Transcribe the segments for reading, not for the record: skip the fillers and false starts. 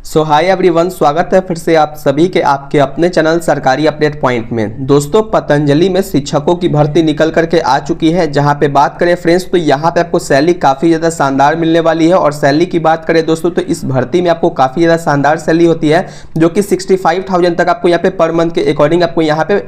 सो hi everyone, स्वागत है फिर से आप सभी के आपके अपने चैनल सरकारी अपडेट पॉइंट में। दोस्तों, पतंजलि में शिक्षकों की भर्ती निकल करके आ चुकी है। जहां पे बात करें फ्रेंड्स, तो यहां पे आपको सैलरी काफ़ी ज़्यादा शानदार मिलने वाली है। और सैलरी की बात करें दोस्तों, तो इस भर्ती में आपको काफ़ी ज़्यादा शानदार सैलरी होती है, जो कि 65,000 तक आपको यहाँ पे पर मंथ के अकॉर्डिंग आपको यहाँ पे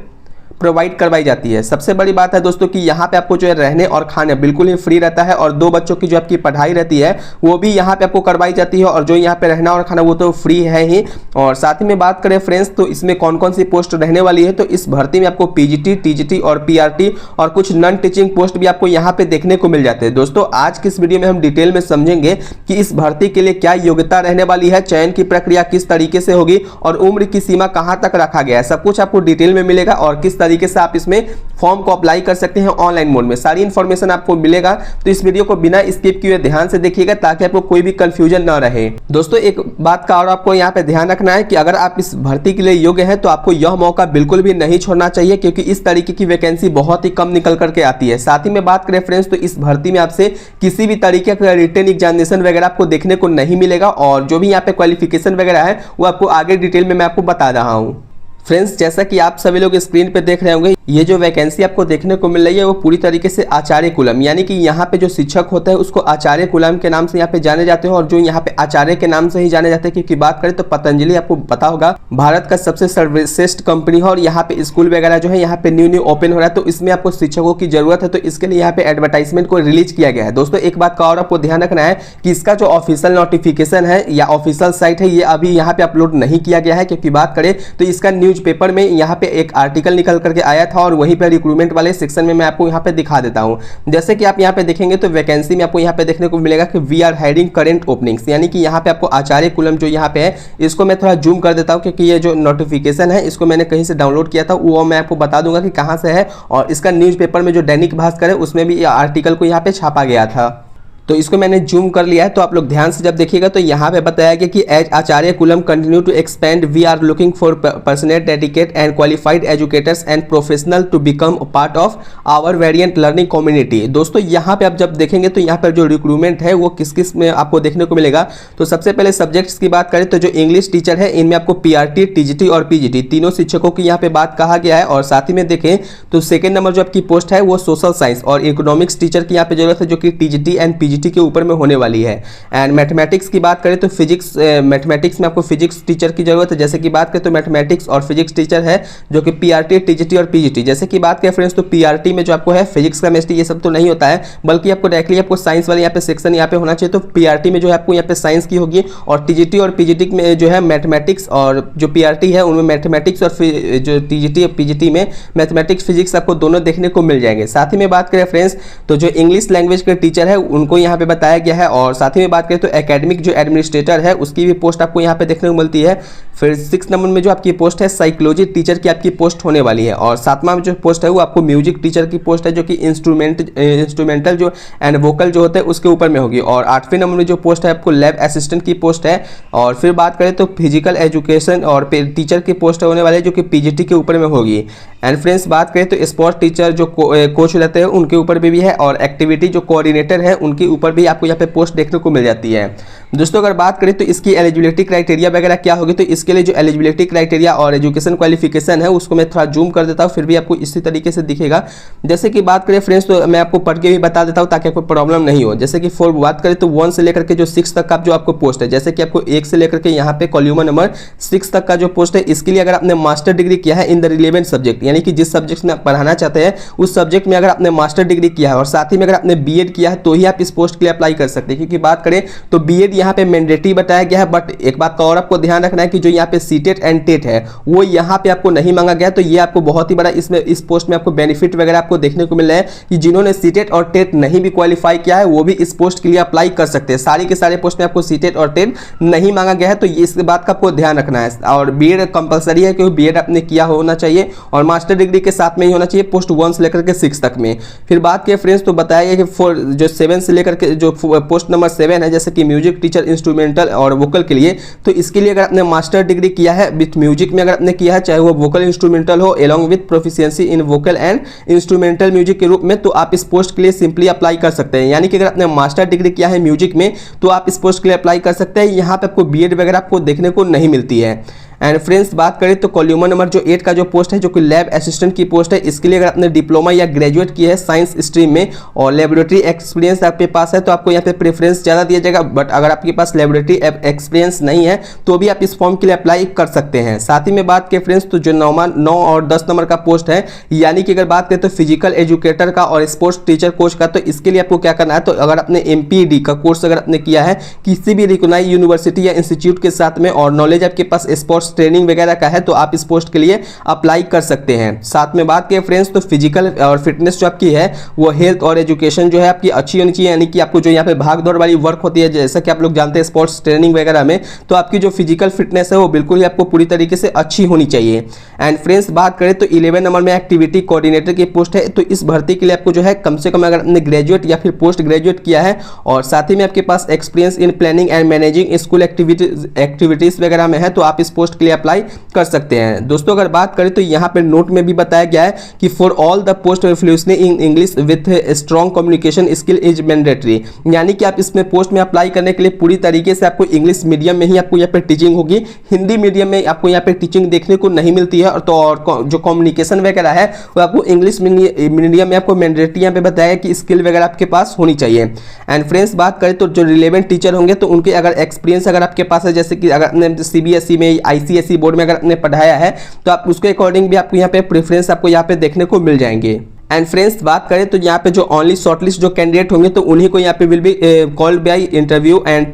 प्रोवाइड करवाई जाती है। सबसे बड़ी बात है दोस्तों कि यहाँ पे आपको जो है रहने और खाने बिल्कुल ही फ्री रहता है, और 2 बच्चों की जो आपकी पढ़ाई रहती है वो भी यहाँ पे आपको करवाई जाती है। और जो यहाँ पे रहना और खाना वो तो फ्री है ही। और साथ ही में बात करें फ्रेंड्स, तो इसमें कौन कौन सी पोस्ट रहने वाली है, तो इस भर्ती में आपको पीजीटी, टीजीटी और पीआरटी और कुछ नॉन टीचिंग पोस्ट भी आपको यहाँ पे देखने को मिल जाते हैं। दोस्तों, आज की इस वीडियो में हम डिटेल में समझेंगे कि इस भर्ती के लिए क्या योग्यता रहने वाली है, चयन की प्रक्रिया किस तरीके से होगी और उम्र की सीमा कहाँ तक रखा गया है। सब कुछ आपको डिटेल में मिलेगा और किस तरीके से आप इसमें फॉर्म को अप्लाई कर सकते हैं ऑनलाइन मोड में। सारी इंफॉर्मेशन आपको मिलेगा, तो इस वीडियो को बिना स्किप किए ध्यान से देखिएगा ताकि आपको कोई भी कंफ्यूजन ना रहे। दोस्तों, एक बात का और आपको यहाँ पे ध्यान रखना है कि अगर आप इस भर्ती के लिए योग्य हैं तो आपको यह मौका बिल्कुल भी नहीं छोड़ना चाहिए, क्योंकि इस तरीके की वैकेंसी बहुत ही कम निकल करके आती है। साथ ही में बात करें फ्रेंड्स, तो इस भर्ती में आपसे किसी भी तरीके का रिटन एग्जामिनेशन वगैरह आपको देखने को नहीं मिलेगा, और जो भी यहाँ पे क्वालिफिकेशन वगैरह है वो आपको आगे डिटेल में मैं आपको बता रहा हूँ। फ्रेंड्स, जैसा कि आप सभी लोग स्क्रीन पे देख रहे होंगे, ये जो वैकेंसी आपको देखने को मिल रही है वो पूरी तरीके से आचार्य कुलम, यानी कि यहाँ पे जो शिक्षक होते हैं उसको आचार्य कुलम के नाम से यहाँ पे जाने जाते हैं, और जो यहाँ पे आचार्य के नाम से ही जाने जाते हैं। क्योंकि बात करें तो पतंजलि आपको पता होगा भारत का सबसे सर्वश्रेष्ठ कंपनी है, और यहाँ पे स्कूल वगैरह जो है यहाँ पे न्यू ओपन हो रहा है, तो इसमें आपको शिक्षकों की जरूरत है। तो इसके लिए यहाँ पे एडवर्टाइजमेंट को रिलीज किया गया है। दोस्तों, एक बात का और आपको ध्यान रखना है कि इसका जो ऑफिशियल नोटिफिकेशन है या ऑफिशियल साइट है, ये अभी यहाँ पे अपलोड नहीं किया गया है। क्योंकि बात करें तो इसका न्यूज़पेपर में यहाँ पे एक आर्टिकल निकल करके आया था, और वहीं पे रिक्रूटमेंट वाले सेक्शन में मैं आपको यहाँ पे दिखा देता हूँ। जैसे कि आप यहाँ पे देखेंगे तो वैकेंसी में आपको यहाँ पे देखने को मिलेगा कि we are hiring current openings, यानी कि यहाँ पे आपको आचार्य कुलम जो यहाँ पे है, इसको मैं थोड़ा जूम कर देता हूँ, क्योंकि ये जो नोटिफिकेशन है इसको मैंने कहीं से डाउनलोड किया था, वो मैं आपको बता दूंगा कि कहाँ से है। और इसका न्यूज़पेपर में जो दैनिक भास्कर है उसमें भी आर्टिकल को यहाँ पे छापा गया था, तो इसको मैंने जूम कर लिया है। तो आप लोग ध्यान से जब देखिएगा तो यहाँ पे बताया गया कि as Acharya Kulam continue to expand, we are looking for passionate dedicate and qualified educators and professional to become part of our variant learning community. दोस्तों, यहाँ पे आप जब देखेंगे तो यहाँ पर जो रिक्रूटमेंट है वो किस किस में आपको देखने को मिलेगा। तो सबसे पहले सब्जेक्ट्स की बात करें तो जो इंग्लिश टीचर है इनमें आपको पीआरटी, टीजीटी और पीजीटी तीनों शिक्षकों की यहाँ पे बात कहा गया है। और साथ ही में देखें तो सेकेंड नंबर जो आपकी पोस्ट है वो सोशल साइंस और इकोनॉमिक्स टीचर की यहाँ पे जरूरत है, जो कि टीजीटी एंड पीजीटी के ऊपर में होने वाली है। एंड मैथमेटिक्स की बात करें तो फिजिक्स, मैथमेटिक्स में आपको फिजिक्स टीचर की जरूरत है। जैसे कि बात करें तो मैथमेटिक्स और फिजिक्स टीचर है, जो कि पीआरटी, टीजीटी और पीजीटी। जैसे कि बात करें फ्रेंड्स, तो पीआरटी में जो आपको है फिजिक्स, केमिस्ट्री ये सब तो नहीं होता है, बल्कि आपको डायरेक्टली आपको साइंस वाले यहाँ पे सेक्शन यहाँ पे होना चाहिए। तो पीआरटी में जो है आपको यहाँ पे साइंस की होगी, और टीजीटी और पीजीटी में जो है मैथमेटिक्स, और जो पीआरटी है उनमें मैथमेटिक्स, और जो टीजीटी और पीजीटी में मैथमेटिक्स, फिजिक्स आपको दोनों देखने को मिल जाएंगे। साथ ही में बात करें फ्रेंड्स, तो जो इंग्लिश लैंग्वेज के टीचर है उनको यहाँ पे बताया गया है। और साथ ही में बात करें तो एकेडमिक जो एडमिनिस्ट्रेटर है उसकी भी पोस्ट आपको यहाँ पे देखने को मिलती है। फिर 6 नंबर में जो आपकी पोस्ट है साइकोलॉजी टीचर की आपकी पोस्ट होने वाली है। और 7वां में जो पोस्ट है वो आपको म्यूजिक टीचर की पोस्ट है, जो कि इंस्ट्रूमेंटल जो एंड वोकल जो होते हैं उसके ऊपर में होगी। और 8वें नंबर में जो पोस्ट है आपको लैब असिस्टेंट की पोस्ट है। और फिर बात करें तो फिजिकल एजुकेशन और टीचर की पोस्ट होने वाली है, जो कि पीजीटी के ऊपर में होगी। एंड फ्रेंड्स, बात करें तो स्पोर्ट्स टीचर जो कोच रहते हैं उनके ऊपर भी है, और एक्टिविटी जो कोऑर्डिनेटर है उनके ऊपर भी आपको यहाँ पे पोस्ट देखने को मिल जाती है। दोस्तों, अगर बात करें तो इसकी एलिजिबिलिटी क्राइटेरिया वगैरह क्या होगी, तो इसके लिए जो एलिजिबिलिटी क्राइटेरिया और एजुकेशन क्वालिफिकेशन है उसको मैं थोड़ा जूम कर देता हूँ, फिर भी आपको इसी तरीके से दिखेगा। जैसे कि बात करें फ्रेंड्स, तो मैं आपको पढ़ के भी बता देता हूँ ताकि आपको प्रॉब्लम नहीं हो। जैसे कि फॉर बात करें तो 1 से लेकर के जो 6 तक का जो आपको पोस्ट है, जैसे कि आपको 1 से लेकर के यहाँ पे कॉलम नंबर 6 तक का जो पोस्ट है, इसके लिए अगर आपने मास्टर डिग्री किया है इन द रिलेवेंट सब्जेक्ट, यानी कि जिस सब्जेक्ट में आप पढ़ाना चाहते हैं उस सब्जेक्ट में अगर आपने मास्टर डिग्री किया है, और साथ ही में अगर आपने बीएड किया है, तो ही आप इस पोस्ट के लिए अप्लाई कर सकते हैं। क्योंकि बात करें तो बीएड यहाँ पे मैंडेटरी बताया गया है, बट एक बात का और आपको ध्यान रखना है कि जो यहाँ पे सीटेट एंड टेट है वो यहाँ पे आपको नहीं मांगा गया। तो ये आपको बहुत ही बड़ा इसमें इस पोस्ट में आपको बेनिफिट वगैरह आपको देखने को मिल रहा है कि जिन्होंने सीटेट और टेट नहीं भी क्वालिफाई किया है वो भी इस पोस्ट के लिए अप्लाई कर सकते हैं। सारी के सारे पोस्ट में आपको सीटेट और टेट नहीं मांगा गया है, तो इस बात का आपको ध्यान रखना है। और बीएड कंपलसरी है, क्योंकि बीएड आपने किया होना चाहिए, और मास्टर डिग्री के साथ में ही होना चाहिए पोस्ट 1 से लेकर के 6 तक में। फिर बात किया फ्रेंड्स, तो बताया गया कि जो 7 से लेकर करके जो पोस्ट नंबर 7 है, जैसे कि म्यूजिक टीचर, इंस्ट्रूमेंटल और वोकल के लिए, तो इसके लिए अगर आपने मास्टर डिग्री किया है विथ म्यूजिक में, अगर आपने किया है चाहे वो वोकल इंस्ट्रूमेंटल हो along with proficiency in vocal and instrumental music के रूप में, तो आप इस पोस्ट के लिए सिंपली अप्लाई कर सकते हैं। यानी कि अगर आपने मास्टर डिग्री किया है म्यूजिक में तो आप इस पोस्ट के लिए अप्लाई कर सकते हैं। यहाँ पे आपको बीएड वगैरह आपको देखने को नहीं मिलती है। एंड फ्रेंड्स बात करें तो कॉल्यूमर नंबर जो 8 का जो पोस्ट है, जो कि लैब असिस्टेंट की पोस्ट है, इसके लिए अगर आपने डिप्लोमा या ग्रेजुएट किया है साइंस स्ट्रीम में और लेबोरेटरी एक्सपीरियंस आपके पास है तो आपको यहाँ पे प्रेफरेंस ज़्यादा दिया जाएगा। बट अगर आपके पास लेबोरेटरी एक्सपीरियंस नहीं है तो भी आप इस फॉर्म के लिए अप्लाई कर सकते हैं। साथ ही में बात करें फ्रेंड्स तो जो 9 और 10 नंबर का पोस्ट है, यानी कि अगर बात करें तो फिजिकल एजुकेटर का और स्पोर्ट्स टीचर कोच का, तो इसके लिए आपको क्या करना है, तो अगर आपने MPED का कोर्स अगर आपने किया है किसी भी रिकॉग्नाइज्ड यूनिवर्सिटी या इंस्टीट्यूट के साथ में और नॉलेज आपके पास स्पोर्ट्स ट्रेनिंग वगैरह का है तो आप इस पोस्ट के लिए अप्लाई कर सकते हैं। साथ में बात करें फ्रेंड्स तो फिजिकल और फिटनेस जो आपकी है वो हेल्थ और एजुकेशन जो है आपकी अच्छी होनी चाहिए। यानी कि आपको जो यहाँ पे भाग दौड़ वाली वर्क होती है, जैसा कि आप लोग जानते हैं स्पोर्ट्स ट्रेनिंग वगैरह में, तो आपकी जो फिजिकल फिटनेस है वो बिल्कुल ही आपको पूरी तरीके से अच्छी होनी चाहिए। एंड फ्रेंड्स बात करें तो 11 नंबर में एक्टिविटी कोऑर्डिनेटर की पोस्ट है, तो इस भर्ती के लिए आपको जो है कम से कम अगर आपने ग्रेजुएट या फिर पोस्ट ग्रेजुएट किया है और साथ ही में आपके पास experience in planning and managing school activities वगैरह में है तो आप इस पोस्ट के लिए अप्लाई कर सकते हैं। दोस्तों अगर बात करें तो यहाँ पे नोट में भी बताया गया है कि for all the post fluency in English with strong communication skill is mandatory. यानी कि आप इसमें पोस्ट में अप्लाई करने के लिए पूरी तरीके से आपको इंग्लिश मीडियम में ही आपको यहाँ पे टीचिंग होगी, हिंदी मीडियम में आपको यहाँ पे टीचिंग देखने को नहीं मिलती है। और तो और जो कम्युनिकेशन वगैरह है वो आपको इंग्लिश मीडियम में आपको मैंडेटरी यहाँ पे बताया कि स्किल वगैरह आपके पास होनी चाहिए। एंड फ्रेंड्स बात करें तो जो रिलेवेंट टीचर होंगे तो उनके अगर एक्सपीरियंस अगर आपके पास है, जैसे कि अगर आपने CBSE में ICSE बोर्ड में अगर आपने पढ़ाया है तो आप उसके अकॉर्डिंग भी आपको यहाँ पे प्रेफरेंस आपको यहाँ पे देखने को मिल जाएंगे। एंड फ्रेंड्स बात करें तो यहाँ पे जो ओनली शॉर्टलिस्ट जो कैंडिडेट होंगे तो उन्हीं को यहाँ पे will be called by interview and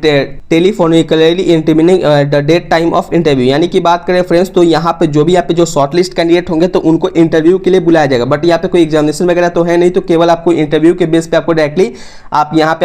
telephonically intimating the date time of interview. यानी कि बात करें फ्रेंड्स तो यहाँ पे जो भी यहाँ पे जो शॉर्टलिस्ट कैंडिडेट होंगे तो उनको इंटरव्यू के लिए बुलाया जाएगा। बट यहाँ पे कोई एग्जामिनेशन वगैरह तो है नहीं, तो केवल आपको इंटरव्यू के बेस पे आपको डायरेक्टली आप यहाँ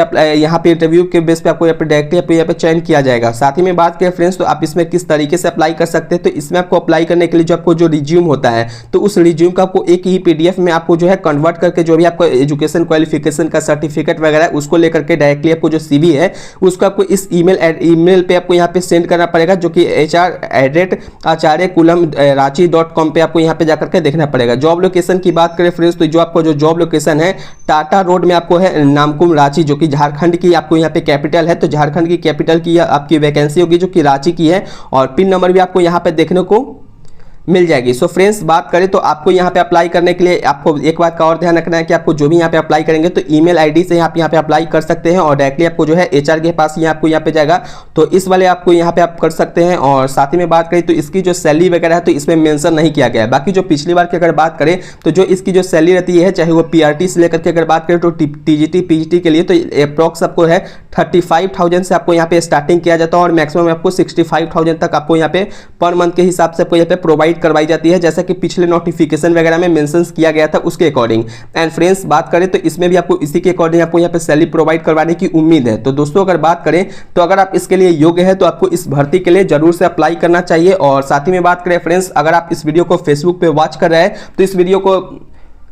पे इंटरव्यू के बेस पे आपको यहाँ पे डायरेक्टली यहाँ पे चयन किया जाएगा। साथ ही में बात करें फ्रेंड्स तो आप इसमें किस तरीके से अप्लाई कर सकते हैं, तो इसमें आपको अप्लाई करने के लिए जो आपको जो रिज्यूम होता है तो उस रिज्यूम का आपको एक ही PDF में आपको जो है कन्वर्ट करके जो भी आपको एजुकेशन क्वालिफिकेशन का सर्टिफिकेट वगैरह है उसको लेकर के डायरेक्टली आपको जो CV है उसको आपको इस ईमेल पे आपको यहाँ पे सेंड करना पड़ेगा, जो कि hr@acharyakulam.ranchi.com पे आपको यहाँ पे जाकर के देखना पड़ेगा। जॉब लोकेशन की बात करें फ्रेंड्स तो जो आपको जो जॉब लोकेशन है टाटा रोड में आपको है नामकुम रांची, जो कि झारखंड की आपको यहाँ पे कैपिटल है। तो झारखंड की कैपिटल की आपकी वैकेंसी होगी जो कि रांची की है और पिन नंबर भी आपको यहाँ पे देखने को मिल जाएगी। सो फ्रेंड्स बात करें तो आपको यहाँ पे अप्लाई करने के लिए आपको एक बात का और ध्यान रखना है कि आपको जो भी यहाँ पे अप्लाई करेंगे तो ईमेल आईडी से आप यहाँ पे अप्लाई कर सकते हैं और डायरेक्टली आपको जो है HR के पास ही आपको यहाँ पे जाएगा, तो इस वाले आपको यहाँ पे आप कर सकते हैं। और साथ ही में बात करें तो इसकी जो सैलरी वगैरह है तो इसमें मेंशन नहीं किया गया है। बाकी जो पिछली बार की अगर बात करें तो जो इसकी जो सैलरी रहती है चाहे वो PRT से लेकर के अगर बात करें तो TGT PGT के लिए तो अप्रॉक्स आपको है 35,000 से आपको यहाँ पे स्टार्टिंग किया जाता है और मैक्सिमम आपको 65,000 तक आपको यहाँ पे पर मंथ के हिसाब से आपको यहाँ पे प्रोवाइड करवाई जाती है, जैसा कि पिछले नोटिफिकेशन वगैरह में मेंशन किया गया था उसके अकॉर्डिंग। एंड फ्रेंड्स बात करें तो इसमें भी आपको इसी के अकॉर्डिंग आपको यहाँ पे सैलरी प्रोवाइड करवाने की उम्मीद है। तो दोस्तों अगर बात करें तो अगर आप इसके लिए योग्य है तो आपको इस भर्ती के लिए जरूर से अप्लाई करना चाहिए। और साथ ही में बात करें फ्रेंड्स अगर आप इस वीडियो को फेसबुक पे वॉच कर रहे हैं तो इस वीडियो को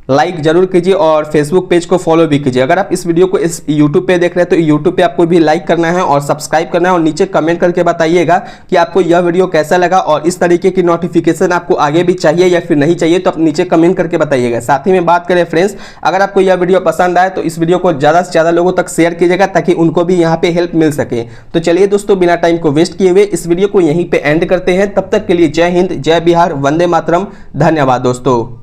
लाइक जरूर कीजिए और फेसबुक पेज को फॉलो भी कीजिए। अगर आप इस वीडियो को इस यूट्यूब पे देख रहे हैं तो यूट्यूब पे आपको भी लाइक करना है और सब्सक्राइब करना है और नीचे कमेंट करके बताइएगा कि आपको यह वीडियो कैसा लगा और इस तरीके की नोटिफिकेशन आपको आगे भी चाहिए या फिर नहीं चाहिए, तो आप नीचे कमेंट करके बताइएगा। साथ ही में बात करें फ्रेंड्स अगर आपको यह वीडियो पसंद आए तो इस वीडियो को ज़्यादा से ज़्यादा लोगों तक शेयर कीजिएगा ताकि उनको भी यहाँ पे हेल्प मिल सके। तो चलिए दोस्तों बिना टाइम को वेस्ट किए हुए इस वीडियो को यहीं पे एंड करते हैं। तब तक के लिए जय हिंद, जय बिहार, वंदे मातरम, धन्यवाद दोस्तों।